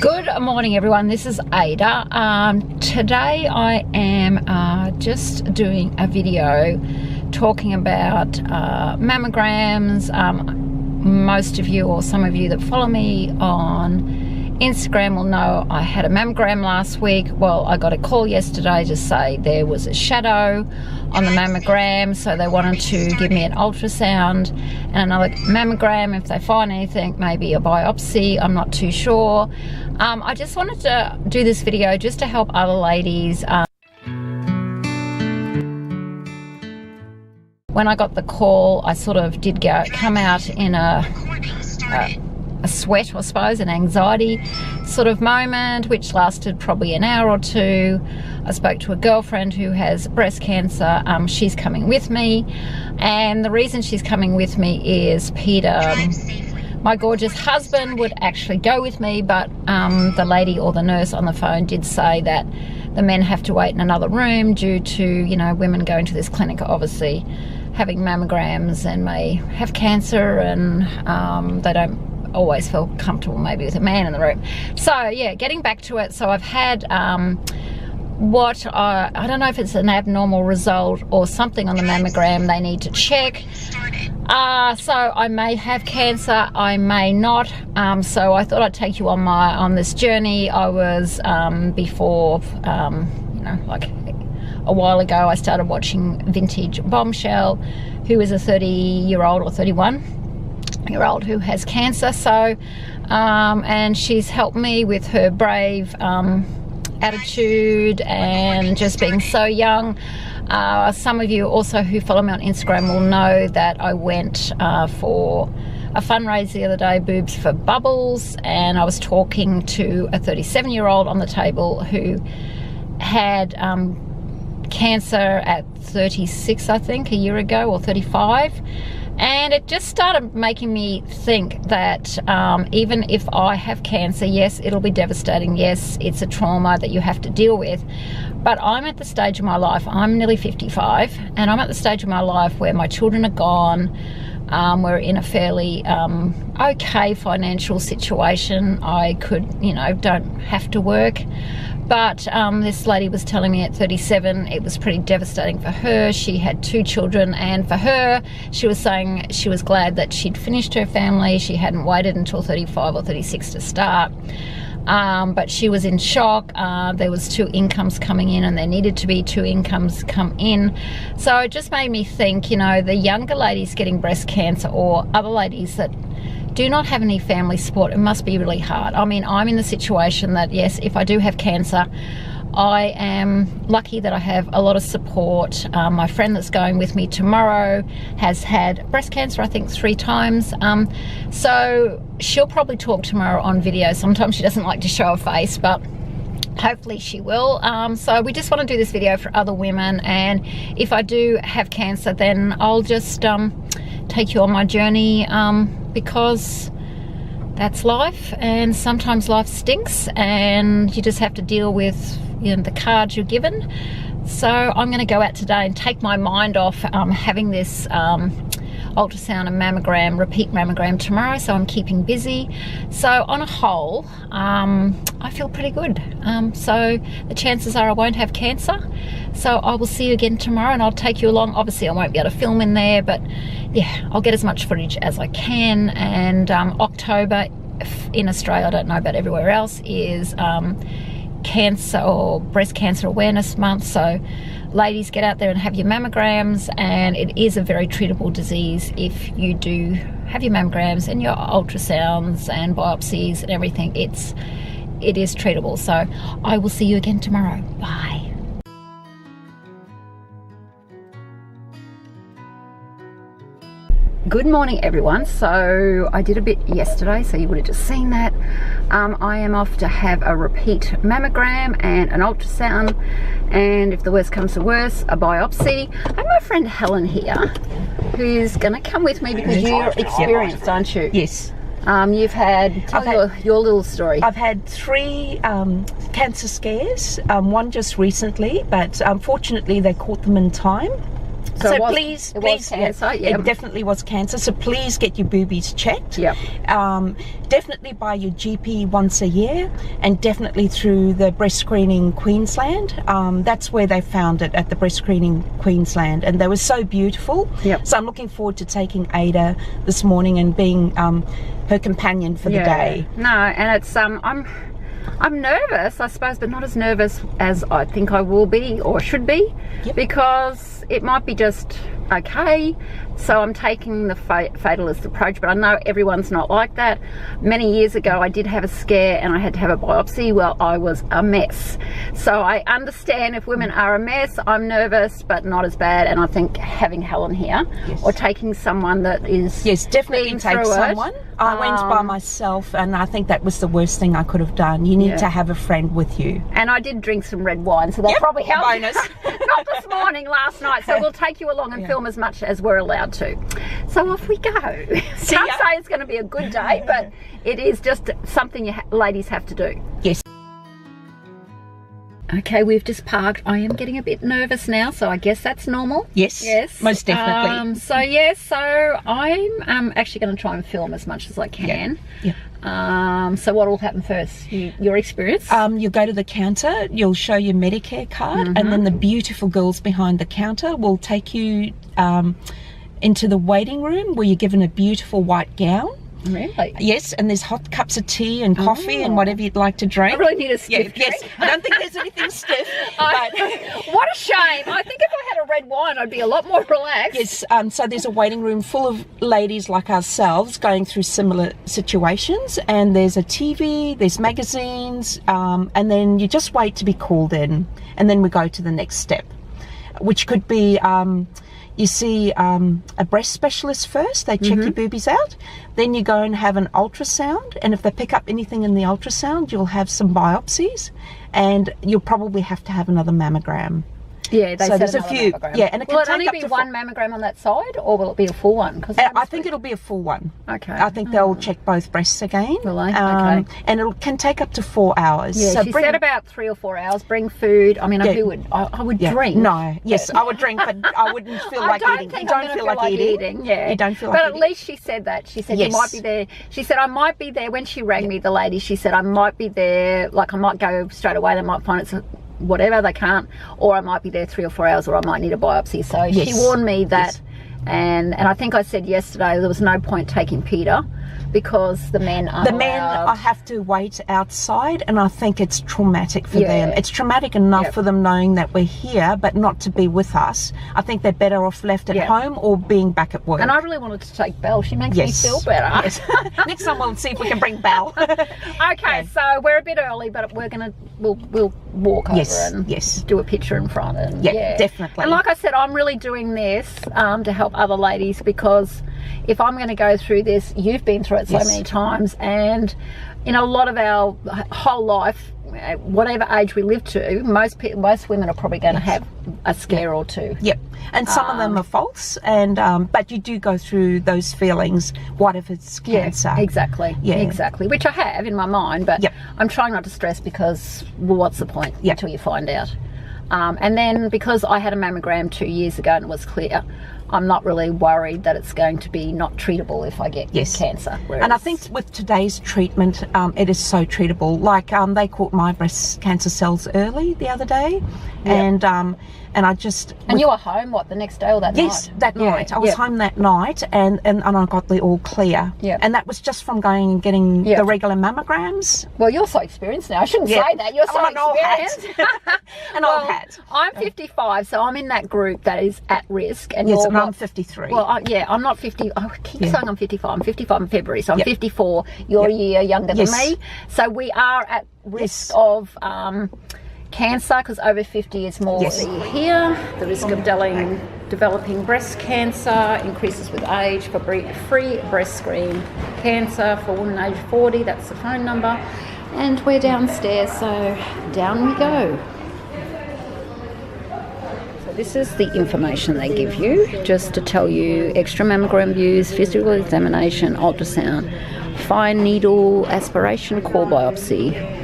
Good morning everyone, this is Ada. Today I am just doing a video talking about mammograms. Most of you, or some of you that follow me on Instagram, will know I had a mammogram last week. Well, I got a call yesterday to say there was a shadow on the mammogram, so they wanted to give me an ultrasound and another mammogram if they find anything, maybe a biopsy, I'm not too sure. I just wanted to do this video just to help other ladies. When I got the call, I sort of did come out in a sweat, I suppose, an anxiety sort of moment, which lasted probably an hour or two. I spoke to a girlfriend who has breast cancer. She's coming with me, and the reason she's coming with me is Peter, my gorgeous husband, would actually go with me, but the lady or the nurse on the phone did say that the men have to wait in another room due to, you know, women going to this clinic obviously having mammograms and may have cancer, and they don't always feel comfortable maybe with a man in the room. So yeah, getting back to it, so I've had what I don't know if it's an abnormal result or something on the mammogram they need to check. So I may have cancer, I may not. So I thought I'd take you on this journey. I was before, you know, like a while ago, I started watching Vintage Bombshell, who is a 30-year-old or 31-year-old who has cancer. So and she's helped me with her brave attitude and just being so young. Some of you also who follow me on Instagram will know that I went for a fundraiser the other day, Boobs for Bubbles, and I was talking to a 37-year-old on the table who had cancer at 36, I think, a year ago, or 35. And it just started making me think that even if I have cancer, yes, it'll be devastating. Yes, it's a trauma that you have to deal with. But I'm at the stage of my life, I'm nearly 55, and I'm at the stage of my life where my children are gone. We're in a fairly okay financial situation. I could, you know, don't have to work. But this lady was telling me at 37, it was pretty devastating for her. She had 2 children, and for her, she was saying she was glad that she'd finished her family. She hadn't waited until 35 or 36 to start. But she was in shock. There was 2 incomes coming in, and there needed to be 2 incomes come in. So it just made me think, you know, the younger ladies getting breast cancer, or other ladies that do not have any family support, it must be really hard. I mean, I'm in the situation that, yes, if I do have cancer, I am lucky that I have a lot of support. My friend that's going with me tomorrow has had breast cancer, I think 3 times. So she'll probably talk tomorrow on video. Sometimes she doesn't like to show her face, but hopefully she will. So we just want to do this video for other women, and if I do have cancer, then I'll just take you on my journey, because that's life, and sometimes life stinks and you just have to deal with, you know, the cards you're given. So I'm going to go out today and take my mind off having this ultrasound and mammogram, repeat mammogram tomorrow, so I'm keeping busy. So on a whole, I feel pretty good. So the chances are I won't have cancer. So I will see you again tomorrow, and I'll take you along. Obviously I won't be able to film in there, but yeah, I'll get as much footage as I can. And October in Australia, I don't know about everywhere else, is cancer or breast cancer awareness month. So ladies, get out there and have your mammograms, and it is a very treatable disease. If you do have your mammograms and your ultrasounds and biopsies and everything, it is treatable. So I will see you again tomorrow. Bye. Good morning everyone. So I did a bit yesterday, so you would have just seen that. I am off to have a repeat mammogram and an ultrasound, and if the worst comes to worst, a biopsy. I have my friend Helen here who's going to come with me because you're experienced, aren't you? Yes. You've had, tell your little story. I've had 3 cancer scares, one just recently, but unfortunately they caught them in time. So it was, please, it was cancer. Yeah. It definitely was cancer. So please get your boobies checked. Yep. Definitely by your GP once a year, and definitely through the Breast Screening Queensland. That's where they found it, at the Breast Screening Queensland, and they were so beautiful. Yep. So I'm looking forward to taking Ada this morning and being her companion for the day. No, and it's I'm nervous, I suppose, but not as nervous as I think I will be or should be, because it might be just okay. So I'm taking the fatalist approach, but I know everyone's not like that. Many years ago I did have a scare and I had to have a biopsy. Well, I was a mess. So I understand if women are a mess. I'm nervous, but not as bad. And I think having Helen here, or taking someone that is definitely take someone. I went by myself, and I think that was the worst thing I could have done. You need to have a friend with you. And I did drink some red wine, so that probably helped. Bonus. Not this morning, last night. So we'll take you along and film as much as we're allowed to. So off we go. Can't say it's going to be a good day, but it is just something you ladies have to do. Yes. Okay, we've just parked. I am getting a bit nervous now, so I guess that's normal. Yes, most definitely. So I'm actually going to try and film as much as I can. So what will happen first? Your experience? You'll go to the counter, you'll show your Medicare card, and then the beautiful girls behind the counter will take you into the waiting room, where you're given a beautiful white gown. Really? Yes, and there's hot cups of tea and coffee and whatever you'd like to drink. I really need a stiff drink. Yes, I don't think there's anything stiff. But what a shame. I think if I had a red wine, I'd be a lot more relaxed. Yes, so there's a waiting room full of ladies like ourselves going through similar situations, and there's a TV, there's magazines, and then you just wait to be called in, and then we go to the next step, which could be you see a breast specialist first. They check your boobies out. Then you go and have an ultrasound, and if they pick up anything in the ultrasound, you'll have some biopsies, and you'll probably have to have another mammogram. Yeah, they so said there's a few. Mammogram. Yeah, and it will can it only take be one mammogram on that side, or will it be a full one? I think it'll be a full one. Okay. I think they'll check both breasts again. Will they? Okay. And it can take up to 4 hours. Yeah, so she said about 3 or 4 hours. Bring food. I mean, I would drink. No, yes, I would drink, but I wouldn't feel like eating. You don't feel like eating. Yeah. You don't feel like eating. eating. But at least she said that. She said you might be there. She said I might be there when she rang me. The lady. She said I might be there. Like I might go straight away. They might find it's whatever, they can't, or I might be there 3 or 4 hours, or I might need a biopsy. So she warned me that, and I think I said yesterday there was no point taking Peter, because the men are I have to wait outside, and I think it's traumatic for them. It's traumatic enough for them knowing that we're here, but not to be with us. I think they're better off left at home or being back at work. And I really wanted to take Belle. She makes me feel better. Yes. Next time we'll see if we can bring Belle. Okay, so we're a bit early, but we'll walk over and do a picture in front. And definitely. And like I said, I'm really doing this to help other ladies, because if I'm going to go through this, you've been through it so many times, and in a lot of our whole life, whatever age we live to, most women are probably going to have a scare or two. Yep. And some of them are false, and but you do go through those feelings. What if it's cancer? Exactly. Exactly. Which I have in my mind, but I'm trying not to stress, because what's the point until you find out? And then because I had a mammogram 2 years ago and it was clear, I'm not really worried that it's going to be not treatable if I get cancer. And I think with today's treatment, it is so treatable. Like they caught my breast cancer cells early the other day, and I just... And you were home, what, the next day or that night? Yes, that night. I was home that night, and I got the all clear. And that was just from going and getting the regular mammograms. Well, you're so experienced now. I shouldn't say that. You're so experienced. An old hat. I'm 55, so I'm in that group that is at risk. And yes, and I'm 53. Well, I'm not 50. I keep saying I'm 55. I'm 55 in February, so I'm 54. You're a year younger than me. So we are at risk of... cancer, because over 50 is more. Here, the risk of developing breast cancer increases with age. For free breast screen cancer for women aged 40, that's the phone number. And we're downstairs, so down we go. So this is the information they give you, just to tell you extra mammogram views, physical examination, ultrasound, fine needle aspiration, core biopsy.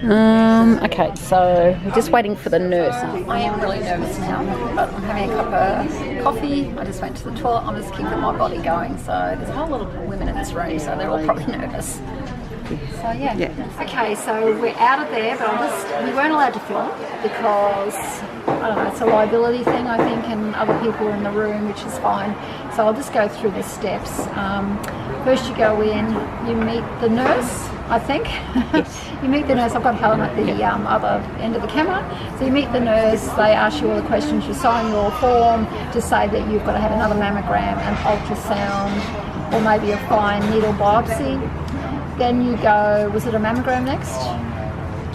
Okay, so we're just waiting for the nurse. I am really nervous now, but I'm having a cup of coffee. I just went to the toilet. I'm just keeping my body going. So there's a whole lot of women in this room, so they're all probably nervous. So yeah. Okay, so we're out of there, but we weren't allowed to film because, I don't know, it's a liability thing, I think, and other people are in the room, which is fine. So I'll just go through the steps. First you go in, you meet the nurse, I think. Yes. You meet the nurse. I've got Helen at the other end of the camera. So you meet the nurse, they ask you all the questions, you sign your form to say that you've got to have another mammogram, an ultrasound, or maybe a fine needle biopsy. Then you go, was it a mammogram next?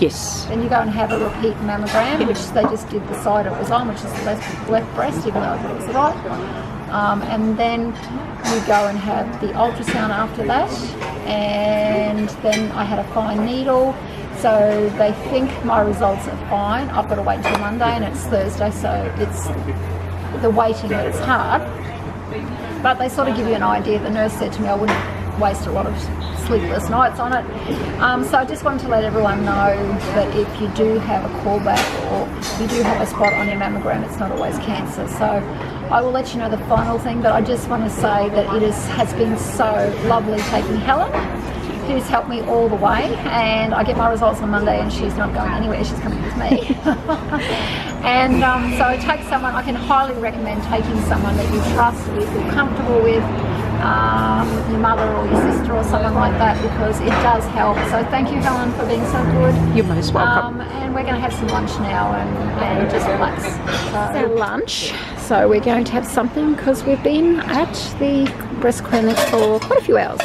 Yes. Then you go and have a repeat mammogram, which they just did the side it was on, which is the left breast, even though it was the right. And then you go and have the ultrasound after that. And then I had a fine needle. So they think my results are fine. I've got to wait until Monday, and it's Thursday, so it's the waiting that's hard. But they sort of give you an idea. The nurse said to me I wouldn't waste a lot of sleepless nights on it. So I just wanted to let everyone know that if you do have a callback or you do have a spot on your mammogram, it's not always cancer. So I will let you know the final thing, but I just want to say that it has been so lovely taking Helen, who's helped me all the way, and I get my results on Monday and she's not going anywhere, she's coming with me. And so take someone, I can highly recommend taking someone that you trust, that you feel comfortable with, your mother or your sister or someone like that, because it does help. So thank you, Helen, for being so good. You're most welcome. And we're going to have some lunch now and just relax. So lunch. So we're going to have something because we've been at the breast clinic for quite a few hours.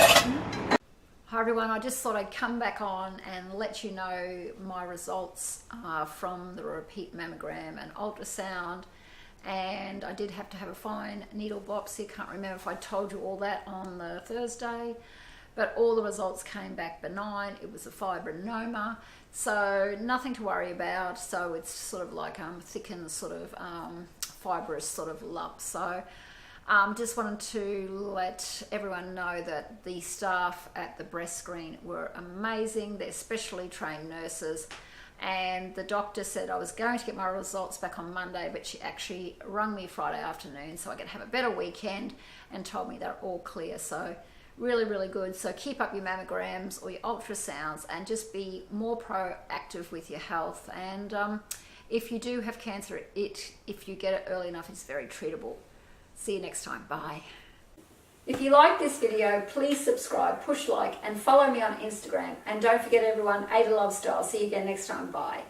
Hi everyone, I just thought I'd come back on and let you know my results from the repeat mammogram and ultrasound. And I did have to have a fine needle biopsy. I can't remember if I told you all that on the Thursday, but all the results came back benign. It was a fibrinoma, so nothing to worry about. So it's sort of like thickened sort of fibrous sort of lump. So just wanted to let everyone know that the staff at the breast screen were amazing. They're specially trained nurses. And the doctor said I was going to get my results back on Monday, but she actually rung me Friday afternoon so I could have a better weekend, and told me they're all clear. So really, really good. So keep up your mammograms or your ultrasounds and just be more proactive with your health. And if you do have cancer, if you get it early enough, it's very treatable. See you next time. Bye. If you like this video, please subscribe, push like, and follow me on Instagram. And don't forget everyone, Ada Loves Style. See you again next time. Bye.